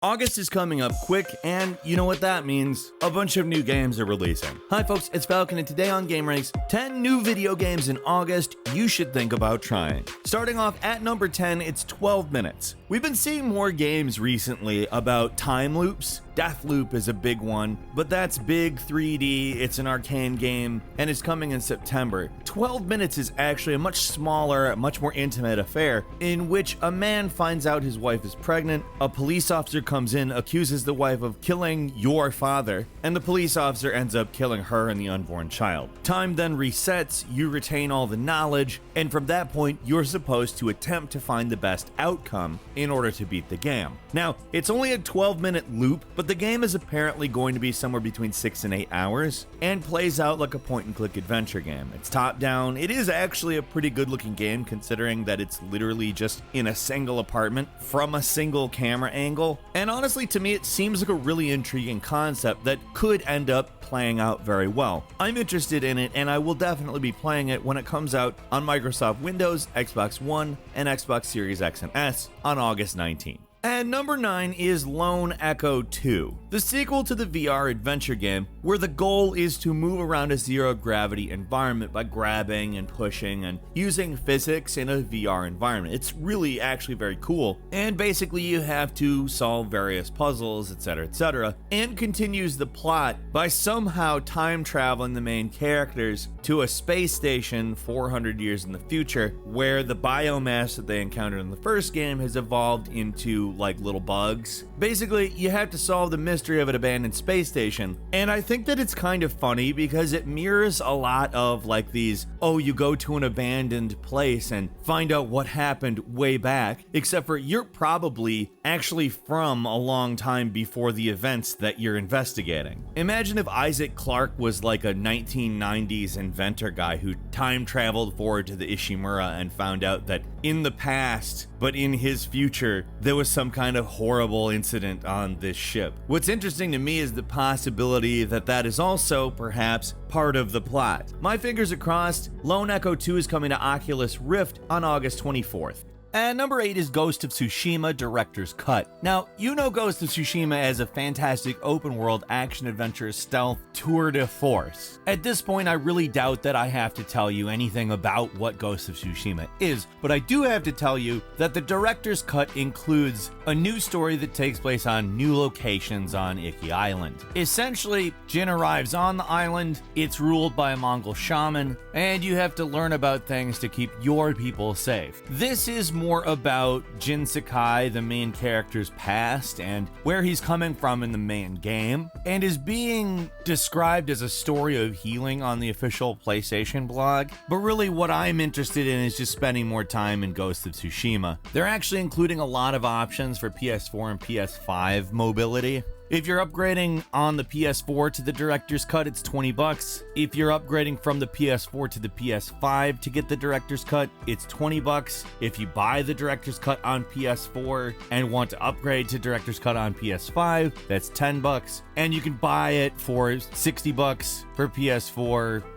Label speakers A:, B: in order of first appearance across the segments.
A: August is coming up quick, and you know what that means. A bunch of new games are releasing. Hi folks, it's Falcon, and today on gameranx, 10 new video games in August you should think about trying. Starting off at number 10, it's 12 Minutes. We've been seeing more games recently about time loops. Deathloop is a big one, but that's big 3D, it's an arcane game, and it's coming in September. 12 Minutes is actually a much smaller, much more intimate affair in which a man finds out his wife is pregnant, a police officer comes in, accuses the wife of killing your father, and the police officer ends up killing her and the unborn child. Time then resets, you retain all the knowledge, and from that point, you're supposed to attempt to find the best outcome in order to beat the game. Now, it's only a 12-minute loop, but the game is apparently going to be somewhere between 6 and 8 hours, and plays out like a point-and-click adventure game. It's top-down. It is actually a pretty good-looking game, considering that it's literally just in a single apartment from a single camera angle. And honestly, to me, it seems like a really intriguing concept that could end up playing out very well. I'm interested in it, and I will definitely be playing it when it comes out on Microsoft Windows, Xbox One, and Xbox Series X and S on August 19th. And number 9 is Lone Echo 2, the sequel to the VR adventure game where the goal is to move around a zero-gravity environment by grabbing and pushing and using physics in a VR environment. It's really actually very cool, and basically you have to solve various puzzles, etc., and continues the plot by somehow time traveling the main characters to a space station 400 years in the future where the biomass that they encountered in the first game has evolved into like little bugs. Basically, you have to solve the mystery of an abandoned space station, and I think that it's kind of funny because it mirrors a lot of like these, oh, you go to an abandoned place and find out what happened way back, except for you're probably actually from a long time before the events that you're investigating. Imagine if Isaac Clarke was like a 1990s inventor guy who time traveled forward to the Ishimura and found out that in the past, but in his future, there was some kind of horrible incident on this ship. What's interesting to me is the possibility that that is also, perhaps, part of the plot. My fingers are crossed. Lone Echo 2 is coming to Oculus Rift on August 24th. And number 8 is Ghost of Tsushima Director's Cut. Now, you know Ghost of Tsushima as a fantastic open-world action-adventure stealth tour de force. At this point, I really doubt that I have to tell you anything about what Ghost of Tsushima is, but I do have to tell you that the Director's Cut includes a new story that takes place on new locations on Iki Island. Essentially, Jin arrives on the island, it's ruled by a Mongol shaman, and you have to learn about things to keep your people safe. This is more about Jin Sakai, the main character's past, and where he's coming from in the main game, and is being described as a story of healing on the official PlayStation blog. But really what I'm interested in is just spending more time in Ghost of Tsushima. They're actually including a lot of options for PS4 and PS5 mobility. If you're upgrading on the PS4 to the Director's Cut, it's $20. If you're upgrading from the PS4 to the PS5 to get the Director's Cut, it's $20. If you buy the Director's Cut on PS4 and want to upgrade to Director's Cut on PS5, that's $10. And you can buy it for $60 for PS4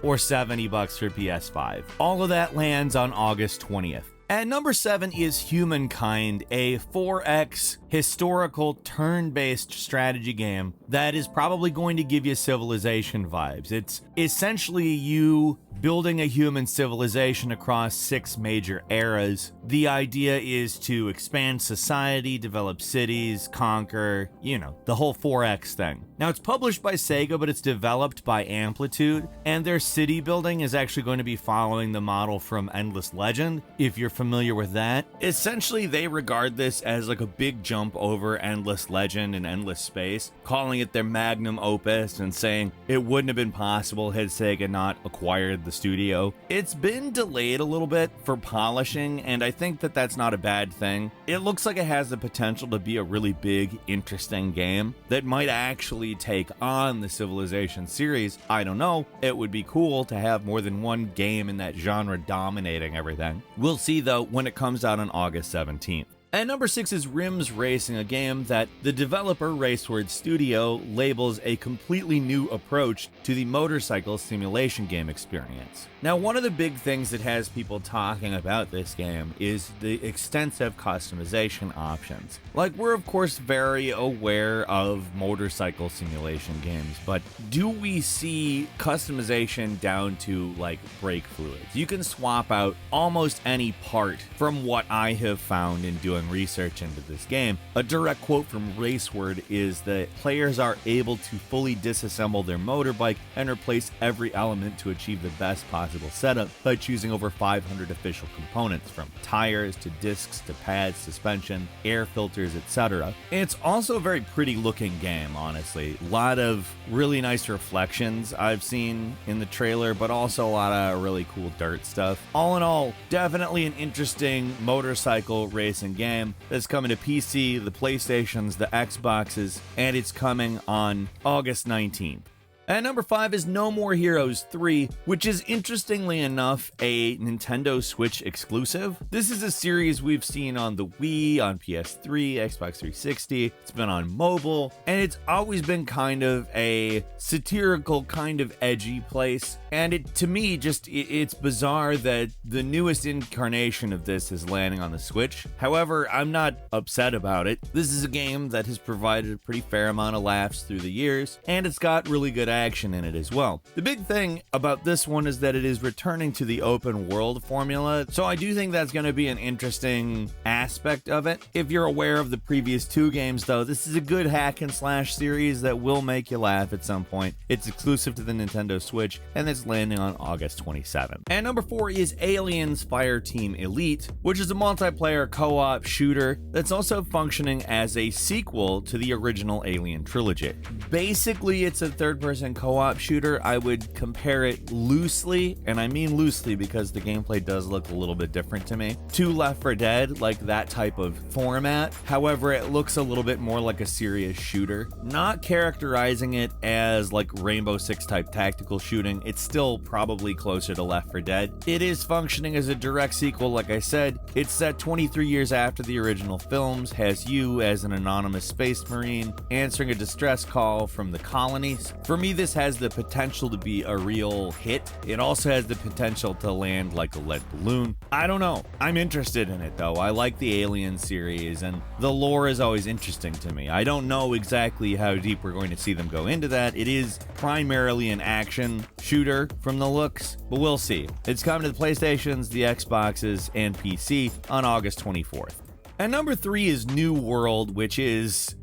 A: or $70 for PS5. All of that lands on August 20th. At number 7 is Humankind, a 4X historical turn-based strategy game that is probably going to give you Civilization vibes. It's essentially you building a human civilization across 6 major eras. The idea is to expand society, develop cities, conquer, the whole 4X thing. Now, it's published by Sega, but it's developed by Amplitude, and their city building is actually going to be following the model from Endless Legend, if you're familiar with that. Essentially, they regard this as like a big jump over Endless Legend and Endless Space, calling it their magnum opus and saying it wouldn't have been possible had Sega not acquired the studio. It's been delayed a little bit for polishing, and I think that that's not a bad thing. It looks like it has the potential to be a really big, interesting game that might actually take on the Civilization series. I don't know. It would be cool to have more than one game in that genre dominating everything. We'll see, though, when it comes out on August 17th. And number 6 is Rims Racing, a game that the developer Raceward Studio labels a completely new approach to the motorcycle simulation game experience. Now, one of the big things that has people talking about this game is the extensive customization options. Like, we're of course very aware of motorcycle simulation games, but do we see customization down to like brake fluids? You can swap out almost any part from what I have found in doing research into this game. A direct quote from Raceward is that players are able to fully disassemble their motorbike and replace every element to achieve the best possible setup by choosing over 500 official components, from tires to discs to pads, suspension, air filters, etc. It's also a very pretty looking game, honestly. A lot of really nice reflections I've seen in the trailer, but also a lot of really cool dirt stuff. All in all, definitely an interesting motorcycle racing game that's coming to PC, the PlayStations, the Xboxes, and it's coming on August 19th. And number 5 is No More Heroes 3, which is interestingly enough a Nintendo Switch exclusive. This is a series we've seen on the Wii, on PS3, Xbox 360, it's been on mobile, and it's always been kind of a satirical, kind of edgy place. And to me, it's bizarre that the newest incarnation of this is landing on the Switch. However, I'm not upset about it. This is a game that has provided a pretty fair amount of laughs through the years, and it's got really good action in it as well. The big thing about this one is that it is returning to the open world formula, so I do think that's going to be an interesting aspect of it. If you're aware of the previous 2 games though, this is a good hack and slash series that will make you laugh at some point. It's exclusive to the Nintendo Switch, and it's landing on August 27th. And number 4 is Aliens Fireteam Elite, which is a multiplayer co-op shooter that's also functioning as a sequel to the original Alien trilogy. Basically, it's a third-person co-op shooter. I would compare it loosely, and I mean loosely because the gameplay does look a little bit different to me, to Left 4 Dead, like that type of format. However, it looks a little bit more like a serious shooter. Not characterizing it as like Rainbow Six type tactical shooting, it's still probably closer to Left 4 Dead. It is functioning as a direct sequel, like I said. It's set 23 years after the original films, has you as an anonymous space marine answering a distress call from the colonies. For me, this has the potential to be a real hit. It also has the potential to land like a lead balloon. I don't know. I'm interested in it though. I like the Alien series, and the lore is always interesting to me. I don't know exactly how deep we're going to see them go into that. It is primarily an action shooter from the looks, but we'll see. It's coming to the PlayStations, the Xboxes, and PC on August 24th. And number 3 is New World, which is,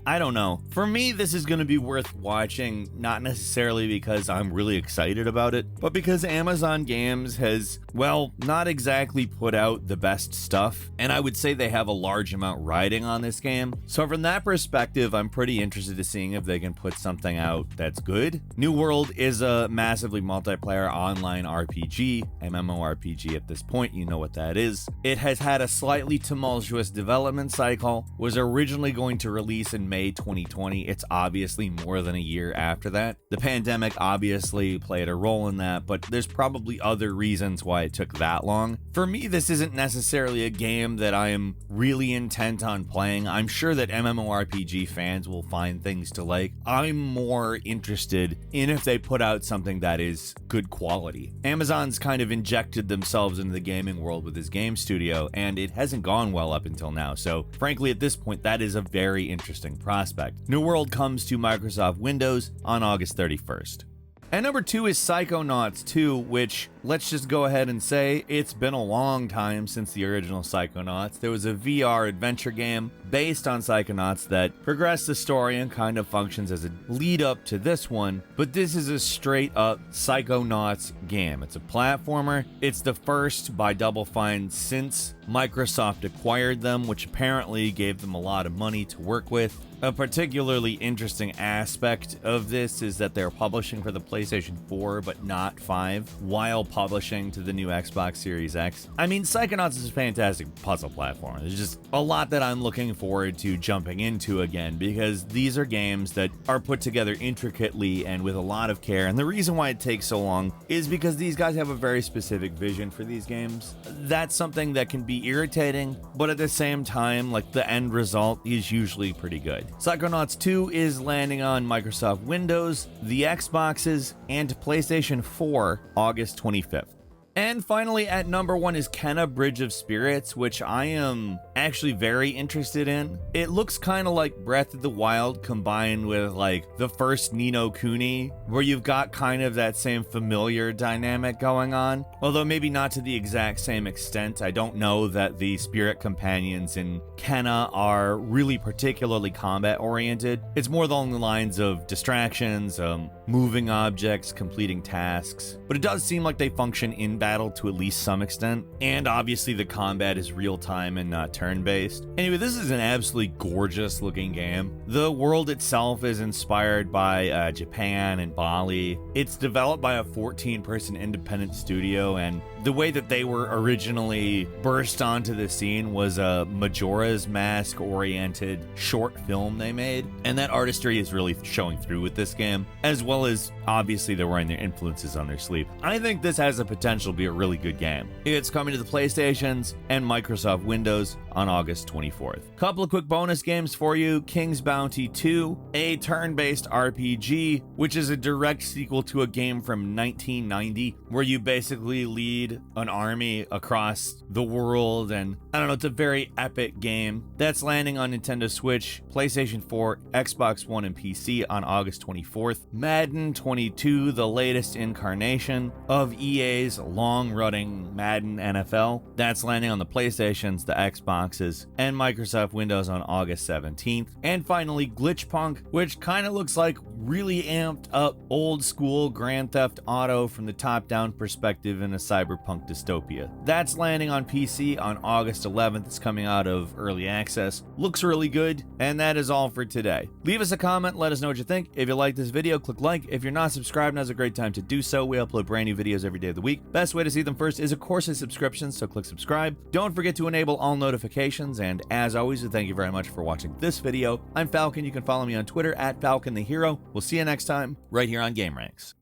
A: I don't know. For me, this is going to be worth watching, not necessarily because I'm really excited about it, but because Amazon Games has, well, not exactly put out the best stuff, and I would say they have a large amount riding on this game. So from that perspective, I'm pretty interested in seeing if they can put something out that's good. New World is a massively multiplayer online RPG, MMORPG at this point, you know what that is. It has had a slightly tumultuous development cycle, was originally going to release in May 2020. It's obviously more than a year after that. The pandemic obviously played a role in that, but there's probably other reasons why it took that long. For me, this isn't necessarily a game that I am really intent on playing. I'm sure that MMORPG fans will find things to like. I'm more interested in if they put out something that is good quality. Amazon's kind of injected themselves into the gaming world with this game studio, and it hasn't gone well up until now. So frankly, at this point, that is a very interesting prospect. New World comes to Microsoft Windows on August 31st. And number 2 is Psychonauts 2, which, let's just go ahead and say, it's been a long time since the original Psychonauts. There was a VR adventure game based on Psychonauts that progressed the story and kind of functions as a lead up to this one, but this is a straight up Psychonauts game. It's a platformer. It's the first by Double Fine since Microsoft acquired them, which apparently gave them a lot of money to work with. A particularly interesting aspect of this is that they're publishing for the PlayStation 4 but not 5, while publishing to the new Xbox Series X. I mean, Psychonauts is a fantastic puzzle platform. There's just a lot that I'm looking forward to jumping into again, because these are games that are put together intricately and with a lot of care. And the reason why it takes so long is because these guys have a very specific vision for these games. That's something that can be irritating, but at the same time, like, the end result is usually pretty good. Psychonauts 2 is landing on Microsoft Windows, the Xboxes, and PlayStation 4 August 25th. And finally, at number 1 is Kena Bridge of Spirits, which I am actually very interested in. It looks kind of like Breath of the Wild combined with like the first Ni no Kuni, where you've got kind of that same familiar dynamic going on, although maybe not to the exact same extent. I don't know that the spirit companions in Kena are really particularly combat oriented. It's more along the lines of distractions, moving objects, completing tasks, but it does seem like they function in battle to at least some extent, and obviously the combat is real-time and not turn-based. Anyway, this is an absolutely gorgeous looking game. The world itself is inspired by Japan and Bali. It's developed by a 14-person independent studio, and the way that they were originally burst onto the scene was a Majora's Mask oriented short film they made, and that artistry is really showing through with this game, as well as obviously they're wearing their influences on their sleeve. I think this has the potential to be a really good game. It's coming to the PlayStations and Microsoft Windows on August 24th. Couple of quick bonus games for you. King's Bounty 2, a turn-based RPG, which is a direct sequel to a game from 1990, where you basically lead an army across the world, and I don't know, it's a very epic game. That's landing on Nintendo Switch, PlayStation 4, Xbox One, and PC on August 24th. Madden 22, the latest incarnation of EA's long-running Madden NFL. That's landing on the PlayStations, the Xboxes, and Microsoft Windows on August 17th. And finally, Glitchpunk, which kind of looks like really amped up old school Grand Theft Auto from the top-down perspective in a cyberpunk dystopia. That's landing on PC on August 11th. It's coming out of early access. Looks really good, and that is all for today. Leave us a comment, let us know what you think. If you like this video, click like. If you're not subscribed, now's a great time to do so. We upload brand new videos every day of the week. Best way to see them first is, of course, a subscription, so click subscribe. Don't forget to enable all notifications, and as always, thank you very much for watching this video. I'm Falcon. You can follow me on Twitter at Falcon the Hero. We'll see you next time, right here on gameranx.